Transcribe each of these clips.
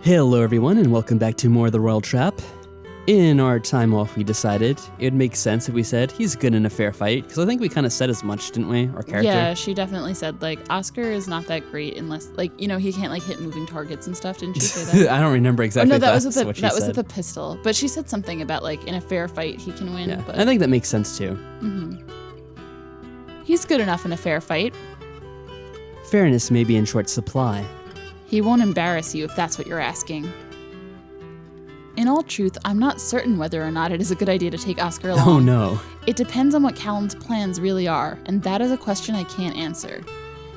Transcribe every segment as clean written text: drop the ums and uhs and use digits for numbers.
Hello everyone, and welcome back to more of the Royal Trap. In our time off, we decided it would make sense if we said he's good in a fair fight, because I think we kind of said as much, didn't we? Our character. Yeah, she definitely said, Oscar is not that great unless, he can't, hit moving targets and stuff. Didn't she say that? I don't remember exactly. Oh, no, that was with the pistol. But she said something about, in a fair fight, he can win. Yeah, but I think that makes sense, too. Mm-hmm. He's good enough in a fair fight. Fairness may be in short supply. He won't embarrass you if that's what you're asking. In all truth, I'm not certain whether or not it is a good idea to take Oscar along. Oh no. It depends on what Callum's plans really are, and that is a question I can't answer.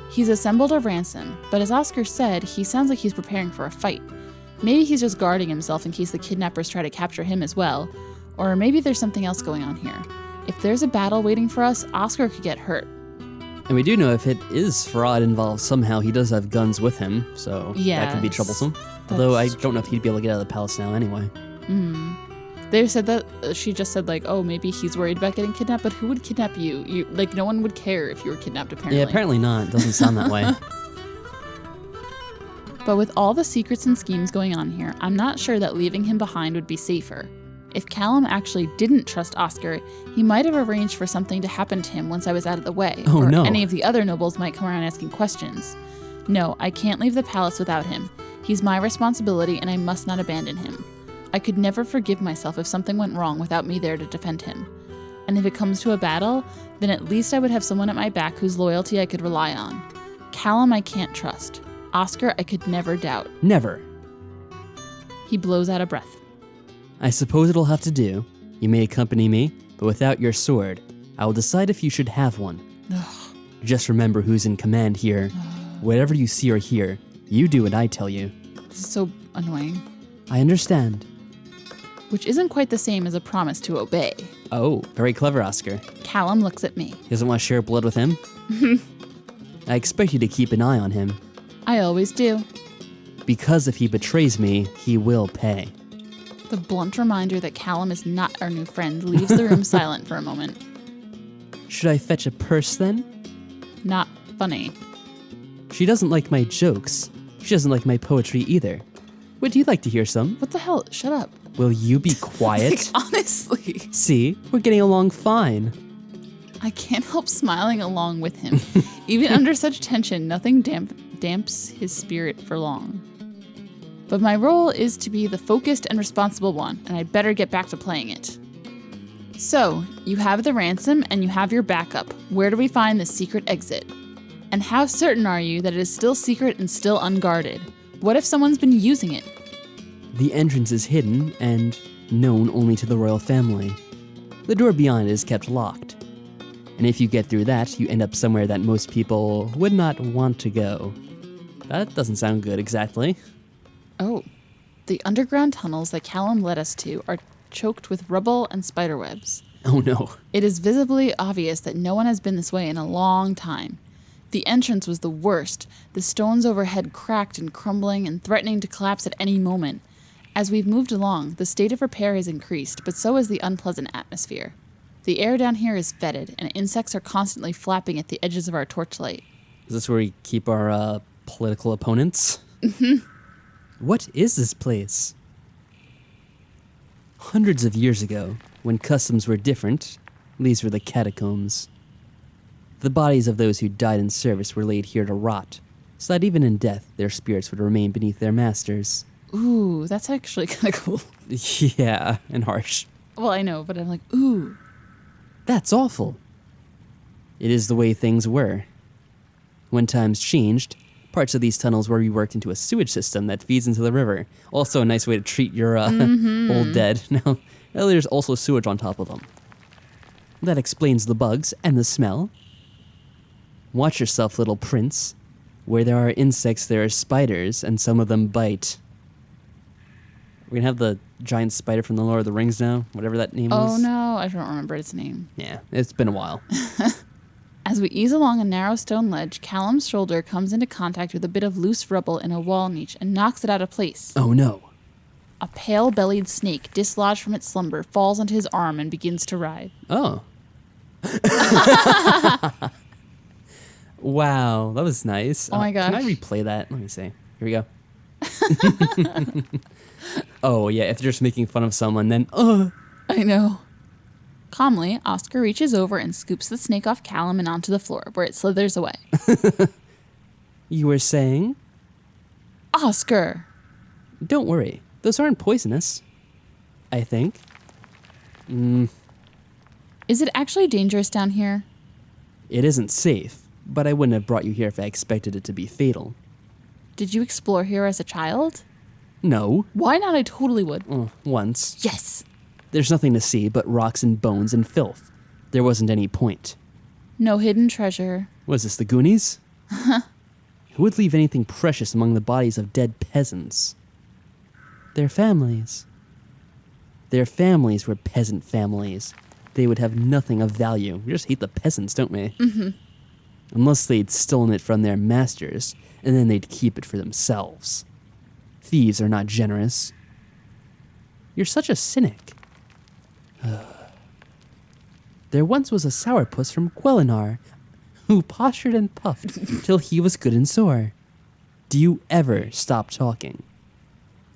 He's assembled a ransom, but as Oscar said, he sounds like he's preparing for a fight. Maybe he's just guarding himself in case the kidnappers try to capture him as well, or maybe there's something else going on here. If there's a battle waiting for us, Oscar could get hurt. And we do know if it is fraud involved somehow, he does have guns with him, so that could be troublesome. Although I don't know if he'd be able to get out of the palace now anyway. They said that, she just said maybe he's worried about getting kidnapped, but who would kidnap you? No one would care if you were kidnapped, apparently. Yeah, apparently not. It doesn't sound that way. But with all the secrets and schemes going on here, I'm not sure that leaving him behind would be safer. If Callum actually didn't trust Oscar, he might have arranged for something to happen to him once I was out of the way. Oh, or no. Any of the other nobles might come around asking questions. No, I can't leave the palace without him. He's my responsibility and I must not abandon him. I could never forgive myself if something went wrong without me there to defend him. And if it comes to a battle, then at least I would have someone at my back whose loyalty I could rely on. Callum I can't trust. Oscar I could never doubt. Never. He blows out a breath. I suppose it'll have to do. You may accompany me, but without your sword, I will decide if you should have one. Ugh. Just remember who's in command here. Whatever you see or hear, you do what I tell you. This is so annoying. I understand. Which isn't quite the same as a promise to obey. Oh, very clever, Oscar. Callum looks at me. He doesn't want to share blood with him? I expect you to keep an eye on him. I always do. Because if he betrays me, he will pay. The blunt reminder that Callum is not our new friend leaves the room silent for a moment. Should I fetch a purse then? Not funny. She doesn't like my jokes. She doesn't like my poetry either. Would you like to hear some? What the hell? Shut up. Will you be quiet? Honestly. See, we're getting along fine. I can't help smiling along with him. Even under such tension, nothing damps his spirit for long. But my role is to be the focused and responsible one, and I'd better get back to playing it. So, you have the ransom and you have your backup. Where do we find the secret exit? And how certain are you that it is still secret and still unguarded? What if someone's been using it? The entrance is hidden and known only to the royal family. The door beyond is kept locked. And if you get through that, you end up somewhere that most people would not want to go. That doesn't sound good exactly. Oh, the underground tunnels that Callum led us to are choked with rubble and spiderwebs. Oh no. It is visibly obvious that no one has been this way in a long time. The entrance was the worst, the stones overhead cracked and crumbling and threatening to collapse at any moment. As we've moved along, the state of repair has increased, but so has the unpleasant atmosphere. The air down here is fetid, and insects are constantly flapping at the edges of our torchlight. Is this where we keep our political opponents? Mm-hmm. What is this place? Hundreds of years ago, when customs were different, these were the catacombs. The bodies of those who died in service were laid here to rot, so that even in death, their spirits would remain beneath their masters. Ooh, that's actually kind of cool. Yeah, and harsh. Well, I know, but I'm like, ooh. That's awful. It is the way things were. When times changed, parts of these tunnels were reworked into a sewage system that feeds into the river. Also a nice way to treat your old dead. Now, there's also sewage on top of them. That explains the bugs and the smell. Watch yourself, little prince. Where there are insects, there are spiders, and some of them bite. We're gonna have the giant spider from the Lord of the Rings now, whatever that name was. Oh no, I don't remember its name. Yeah, it's been a while. As we ease along a narrow stone ledge, Callum's shoulder comes into contact with a bit of loose rubble in a wall niche and knocks it out of place. Oh no. A pale-bellied snake, dislodged from its slumber, falls onto his arm and begins to writhe. Oh. Wow, that was nice. Oh my gosh. Can I replay that? Let me see. Here we go. Oh, yeah, if they're just making fun of someone, then, I know. Calmly, Oscar reaches over and scoops the snake off Callum and onto the floor, where it slithers away. You were saying? Oscar! Don't worry, those aren't poisonous. I think. Is it actually dangerous down here? It isn't safe, but I wouldn't have brought you here if I expected it to be fatal. Did you explore here as a child? No. Why not? I totally would. Once. Yes! There's nothing to see but rocks and bones and filth. There wasn't any point. No hidden treasure. Was this the Goonies? Who would leave anything precious among the bodies of dead peasants? Their families. Their families were peasant families. They would have nothing of value. We just hate the peasants, don't we? Mm-hmm. Unless they'd stolen it from their masters, and then they'd keep it for themselves. Thieves are not generous. You're such a cynic. There once was a sourpuss from Quellinar who postured and puffed till he was good and sore. Do you ever stop talking?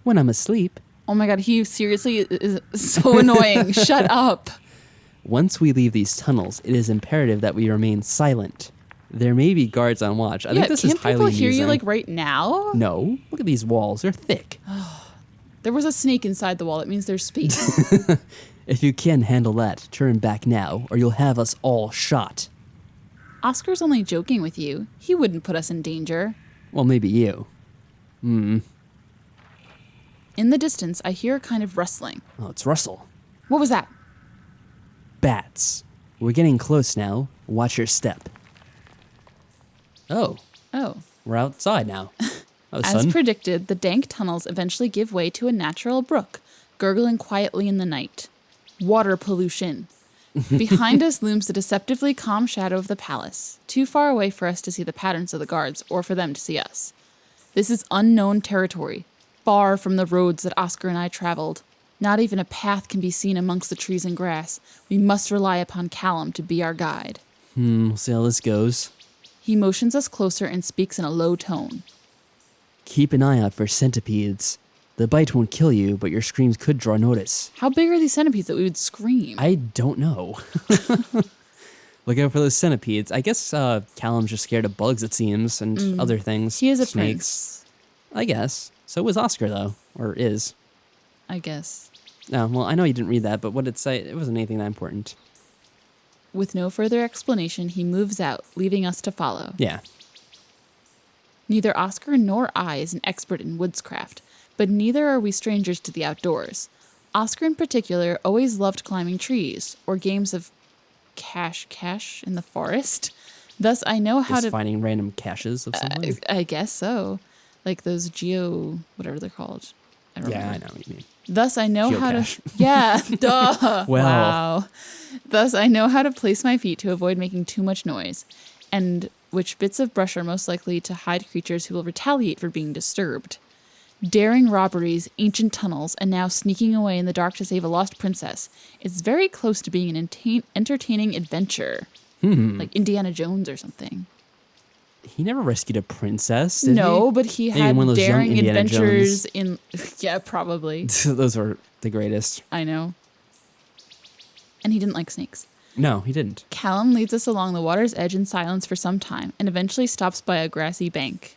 When I'm asleep. Oh my god, he seriously is so annoying. Shut up. Once we leave these tunnels, it is imperative that we remain silent. There may be guards on watch. I think this is highly amusing. Can't people hear you like right now? No. Look at these walls. They're thick. There was a snake inside the wall. That means there's space. If you can handle that, turn back now, or you'll have us all shot. Oscar's only joking with you. He wouldn't put us in danger. Well, maybe you. In the distance, I hear a kind of rustling. Oh, it's Russell. What was that? Bats. We're getting close now. Watch your step. Oh, Oh. we're outside now. That was As sudden. predicted, the dank tunnels eventually give way to a natural brook, gurgling quietly in the night. Water pollution. Behind us looms the deceptively calm shadow of the palace, too far away for us to see the patterns of the guards or for them to see us. This is unknown territory, far from the roads that Oscar and I traveled. Not even a path can be seen amongst the trees and grass. We must rely upon Callum to be our guide. We'll see how this goes. He motions us closer and speaks in a low tone. Keep an eye out for centipedes. The bite won't kill you, but your screams could draw notice. How big are these centipedes that we would scream? I don't know. Look out for those centipedes. I guess Callum's just scared of bugs, it seems, and other things. He is a snakes. prince. I guess. So was Oscar, though. Or is. I guess. Oh, well, I know you didn't read that, but what it say? It wasn't anything that important. With no further explanation, he moves out, leaving us to follow. Yeah. Neither Oscar nor I is an expert in woodscraft, but neither are we strangers to the outdoors. Oscar in particular always loved climbing trees, or games of cache in the forest. Thus, I know how Just to... finding random caches of something. I guess so. Like those whatever they're called. I don't Yeah, remember. I know what you mean. Thus, I know how to... Geocache. Yeah, duh. Well. Wow. Thus, I know how to place my feet to avoid making too much noise, and which bits of brush are most likely to hide creatures who will retaliate for being disturbed. Daring robberies, ancient tunnels, and now sneaking away in the dark to save a lost princess is very close to being an entertaining adventure. Like Indiana Jones or something. He never rescued a princess, did No, he? but he Maybe had one of those young daring Indiana adventures in... Yeah, probably. Those were the greatest. I know. And he didn't like snakes. No, he didn't. Callum leads us along the water's edge in silence for some time and eventually stops by a grassy bank.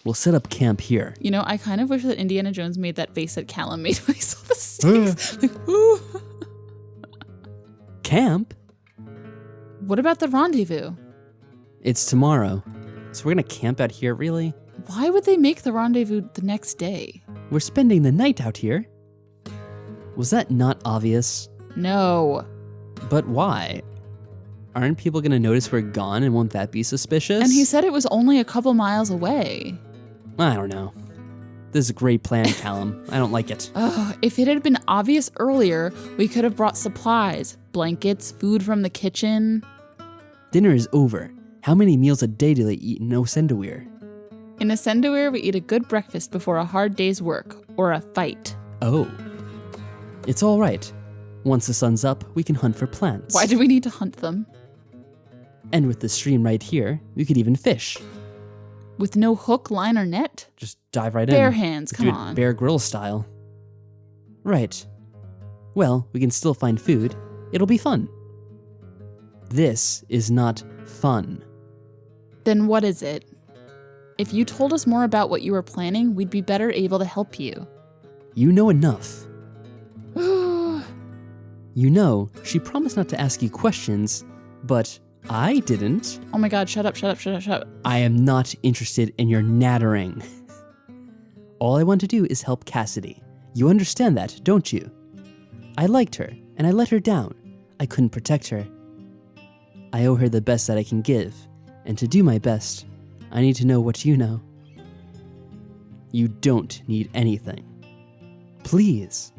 We'll set up camp here. You know, I kind of wish that Indiana Jones made that face that Callum made when he saw the snakes. Like, ooh. Camp? What about the rendezvous? It's tomorrow. So we're gonna camp out here, really? Why would they make the rendezvous the next day? We're spending the night out here. Was that not obvious? No. But why? Aren't people gonna notice we're gone and won't that be suspicious? And he said it was only a couple miles away. I don't know. This is a great plan, Callum. I don't like it. Ugh, if it had been obvious earlier, we could have brought supplies, blankets, food from the kitchen. Dinner is over. How many meals a day do they eat in Osendawir? In Ascendaware, we eat a good breakfast before a hard day's work, or a fight. Oh. It's all right. Once the sun's up, we can hunt for plants. Why do we need to hunt them? And with the stream right here, we could even fish. With no hook, line, or net? Just dive right in. Bare hands, come Do it on. Bear Grylls style. Right. Well, we can still find food. It'll be fun. This is not fun. Then what is it? If you told us more about what you were planning, we'd be better able to help you. You know enough. You know, she promised not to ask you questions, but I didn't. Oh my god, shut up. I am not interested in your nattering. All I want to do is help Cassidy. You understand that, don't you? I liked her, and I let her down. I couldn't protect her. I owe her the best that I can give, and to do my best, I need to know what you know. You don't need anything. Please.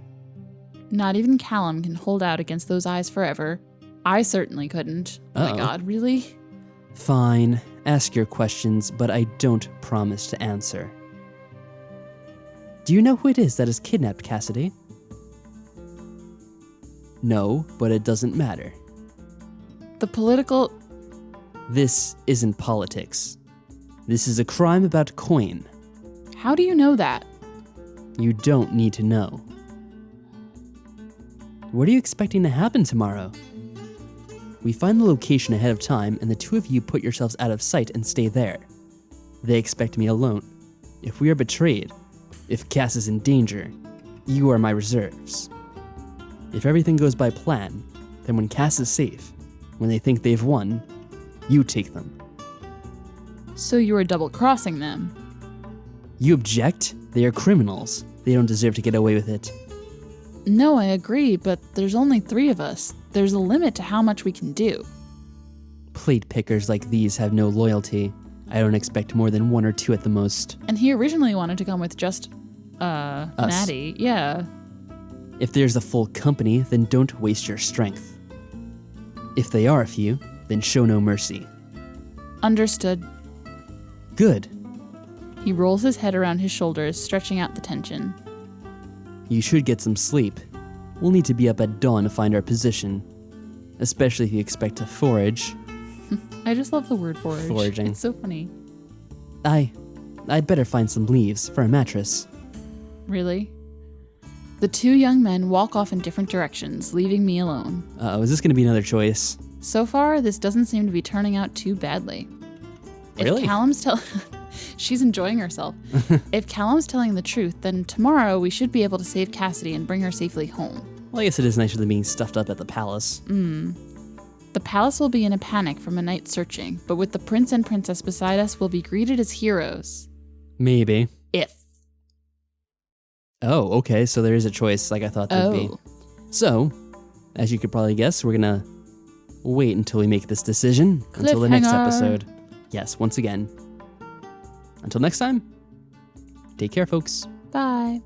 Not even Callum can hold out against those eyes forever. I certainly couldn't. Oh my god, really? Fine, ask your questions, but I don't promise to answer. Do you know who it is that has kidnapped Cassidy? No, but it doesn't matter. The political... This isn't politics. This is a crime about coin. How do you know that? You don't need to know. What are you expecting to happen tomorrow? We find the location ahead of time, and the two of you put yourselves out of sight and stay there. They expect me alone. If we are betrayed, if Cass is in danger, you are my reserves. If everything goes by plan, then when Cass is safe, when they think they've won, you take them. So you are double-crossing them. You object? They are criminals. They don't deserve to get away with it. No, I agree, but there's only 3 of us. There's a limit to how much we can do. Plate pickers like these have no loyalty. I don't expect more than 1 or 2 at the most. And he originally wanted to come with just, Maddie. Yeah. If there's a full company, then don't waste your strength. If they are a few, then show no mercy. Understood. Good. He rolls his head around his shoulders, stretching out the tension. You should get some sleep. We'll need to be up at dawn to find our position. Especially if you expect to forage. I just love the word forage. Foraging. It's so funny. I'd better find some leaves for a mattress. Really? The 2 young men walk off in different directions, leaving me alone. Is this going to be another choice? So far, this doesn't seem to be turning out too badly. Really? If Callum's She's enjoying herself. If Callum's telling the truth, then tomorrow we should be able to save Cassidy and bring her safely home. Well, I guess it is nicer than being stuffed up at the palace. The palace will be in a panic from a night searching, but with the prince and princess beside us, we'll be greeted as heroes. Maybe. If. Oh, okay, so there is a choice like I thought there'd be. So, as you could probably guess, we're gonna wait until we make this decision until the next episode. Yes, once again. Until next time, take care, folks. Bye.